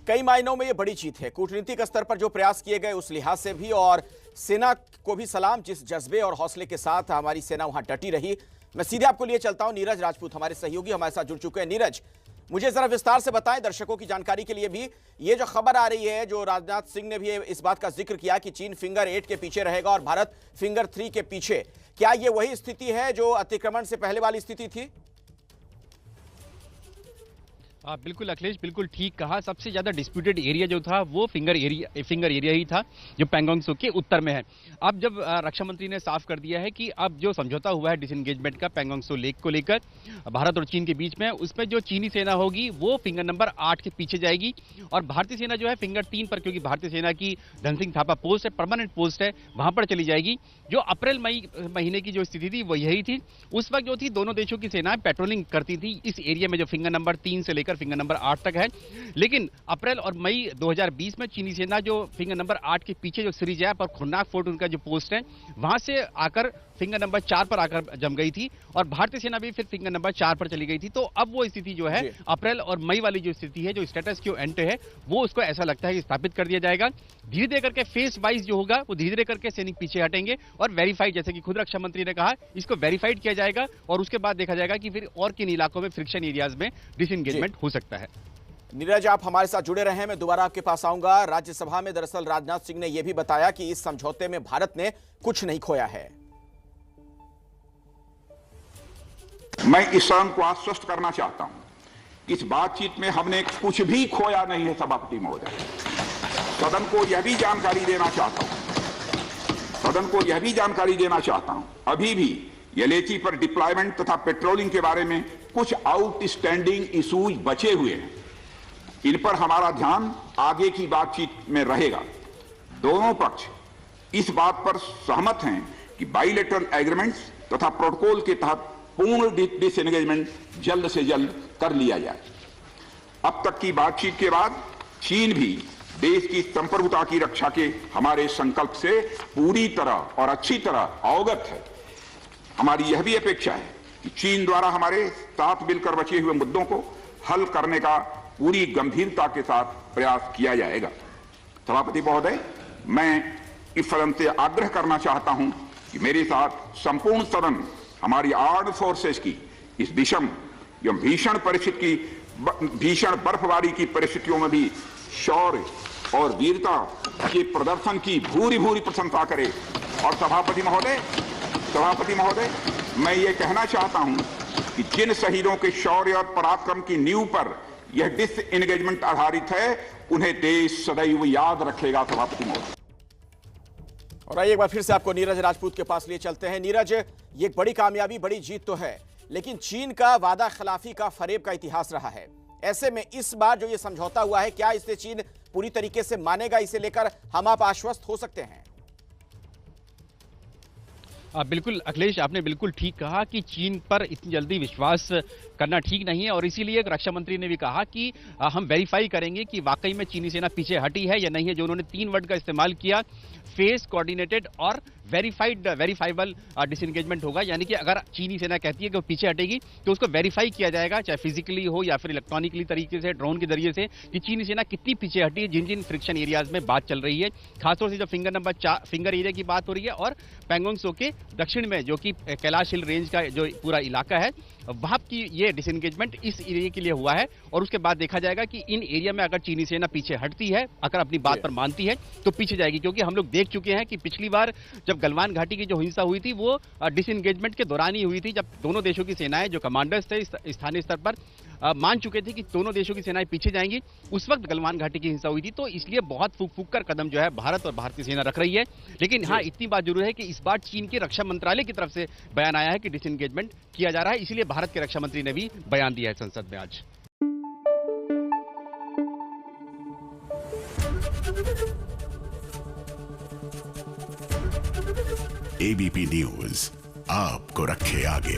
कई मायनों में ये बड़ी जीत है। कूटनीतिक स्तर पर जो प्रयास किए गए उस लिहाज से भी, और सेना को भी सलाम, जिस जज्बे और हौसले के साथ हमारी सेना वहां डटी रही। मैं सीधे आपको लिए चलता हूं, नीरज राजपूत हमारे सहयोगी हमारे साथ जुड़ चुके हैं। नीरज, मुझे जरा विस्तार से बताएं, दर्शकों की जानकारी के लिए भी, ये जो खबर आ रही है, जो राजनाथ सिंह ने भी इस बात का जिक्र किया कि चीन फिंगर 8 के पीछे रहेगा और भारत फिंगर 3 के पीछे, क्या ये वही स्थिति है जो अतिक्रमण से पहले वाली स्थिति थी? बिल्कुल अखिलेश, बिल्कुल ठीक कहा। सबसे ज्यादा डिस्प्यूटेड एरिया जो था वो फिंगर एरिया ही था, जो पैंगोंग त्सो के उत्तर में है। अब जब रक्षा मंत्री ने साफ कर दिया है कि अब जो समझौता हुआ है डिसएंगेजमेंट का पैंगोंग त्सो लेक को लेकर भारत और चीन के बीच में, उसमें जो चीनी सेना होगी वो फिंगर नंबर 8 के पीछे जाएगी और भारतीय सेना जो है फिंगर 3 पर, क्योंकि भारतीय सेना की धनसिंह थापा पोस्ट है, परमानेंट पोस्ट है, वहां पर चली जाएगी। जो अप्रैल मई महीने की जो स्थिति थी वो यही थी। उस वक्त जो थी दोनों देशों की सेनाएं पेट्रोलिंग करती थी इस एरिया में, जो फिंगर नंबर 3 से लेकर फिंगर नंबर 8 तक है। लेकिन अप्रैल और मई 2020 में चीनी सेना जो फिंगर नंबर 8 के पीछे जो सिरिजैप और खुन्नाक फोर्ट उनका जो पोस्ट है, वहां से आकर फिंगर नंबर 4 पर आकर जम गई थी और भारतीय सेना भी फिर फिंगर नंबर 4 पर चली गई थी। तो अब वो स्थिति जो है अप्रैल और मई वाली जो स्थिति है, जो स्टेटस क्यू एंटे है, वो उसको ऐसा लगता है कि स्थापित कर दिया जाएगा। धीरे धीरे करके फेस वाइज जो होगा वो धीरे धीरे करके सैनिक पीछे हटेंगे और वेरीफाइड, जैसे कि खुद रक्षा मंत्री ने कहा, इसको वेरीफाइड किया जाएगा और उसके बाद देखा जाएगा कि फिर और किन इलाकों में फ्रिक्शन एरियाज में डिसएंगेजमेंट हो सकता है। नीरज, आप हमारे साथ जुड़े रहे हैं, मैं दोबारा आपके पास आऊंगा। राज्यसभा में दरअसल राजनाथ सिंह ने यह भी बताया कि इस समझौते में भारत ने कुछ नहीं खोया है। मैं इस सदन को आश्वस्त करना चाहता हूं, इस बातचीत में हमने कुछ भी खोया नहीं है। सभापति महोदय, सदन को यह भी जानकारी देना चाहता हूं, अभी भी येलेची पर डिप्लॉयमेंट तथा पेट्रोलिंग के बारे में कुछ आउटस्टैंडिंग इश्यूज बचे हुए हैं। इन पर हमारा ध्यान आगे की बातचीत में रहेगा। दोनों पक्ष इस बात पर सहमत हैं कि बाइलेटरल एग्रीमेंट्स तथा प्रोटोकॉल के तहत पूर्ण डिसएंगेजमेंट जल्द से जल्द कर लिया जाए। अब तक की बातचीत के बाद चीन भी देश की संप्रभुता की रक्षा के हमारे संकल्प से पूरी तरह और अच्छी तरह अवगत है। हमारी यह भी अपेक्षा है कि चीन द्वारा हमारे साथ मिलकर बचे हुए मुद्दों को हल करने का पूरी गंभीरता के साथ प्रयास किया जाएगा। सभापति महोदय, मैं इस सदन से आग्रह करना चाहता हूं कि मेरे साथ संपूर्ण सदन हमारी आर्म्ड फोर्सेस की इस विषम एवं भीषण बर्फबारी की परिस्थितियों में भी शौर्य और वीरता के प्रदर्शन की भूरी भूरी प्रशंसा करे। और सभापति महोदय, मैं ये कहना चाहता हूं कि जिन शहीदों के शौर्य और पराक्रम की नींव पर यह डिसएंगेजमेंट आधारित है, उन्हें देश सदैव याद रखेगा। सभापति महोदय, और आइए एक बार फिर से आपको नीरज राजपूत के पास लिए चलते हैं। नीरज, ये एक बड़ी कामयाबी, बड़ी जीत तो है, लेकिन चीन का वादा खिलाफी का फरेब का इतिहास रहा है। ऐसे में इस बार जो ये समझौता हुआ है, क्या इसे चीन पूरी तरीके से मानेगा? इसे लेकर हम आप आश्वस्त हो सकते हैं? बिल्कुल अखिलेश, आपने बिल्कुल ठीक कहा कि चीन पर इतनी जल्दी विश्वास करना ठीक नहीं है और इसीलिए रक्षा मंत्री ने भी कहा कि हम वेरीफाई करेंगे कि वाकई में चीनी सेना पीछे हटी है या नहीं है। जो उन्होंने 3 वर्ड का इस्तेमाल किया, फेस, कोऑर्डिनेटेड और वेरीफाइबल डिसएंगेजमेंट होगा। यानी कि अगर चीनी सेना कहती है कि वो पीछे हटेगी तो उसको वेरीफाई किया जाएगा, चाहे फिजिकली हो या फिर इलेक्ट्रॉनिकली तरीके से, ड्रोन के जरिए से, कि चीनी सेना कितनी पीछे हटी है जिन जिन फ्रिक्शन एरियाज में बात चल रही है। खासतौर से जो फिंगर नंबर 4 फिंगर एरिया की बात हो रही है और पैंगोंग त्सो के दक्षिण में जो कि कैलाश हिल रेंज का जो पूरा इलाका है, वहां की ये डिसएंगेजमेंट इस एरिया के लिए हुआ है। और उसके बाद देखा जाएगा कि इन एरिया में अगर चीनी सेना पीछे हटती है, अगर अपनी बात पर मानती है, तो पीछे जाएगी। क्योंकि हम लोग देख चुके हैं कि पिछली बार जब गलवान घाटी की जो हिंसा हुई थी वो डिसएंगेजमेंट के दौरान ही हुई थी, जब दोनों देशों की सेनाएं, जो कमांडर्स थे स्थानीय स्तर पर, मान चुके थे कि दोनों देशों की सेनाएं पीछे जाएंगी। उस वक्त गलवान घाटी की हिंसा हुई थी, तो इसलिए बहुत फूक कर कदम जो है भारत और भारतीय सेना रख रही है। लेकिन हाँ, इतनी बात जरूर है कि इस बार चीन के रक्षा मंत्रालय की तरफ से बयान आया है कि डिसएंगेजमेंट किया जा रहा है, इसलिए भारत के रक्षा मंत्री ने भी बयान दिया है संसद में आज। एबीपी न्यूज आपको रखे आगे।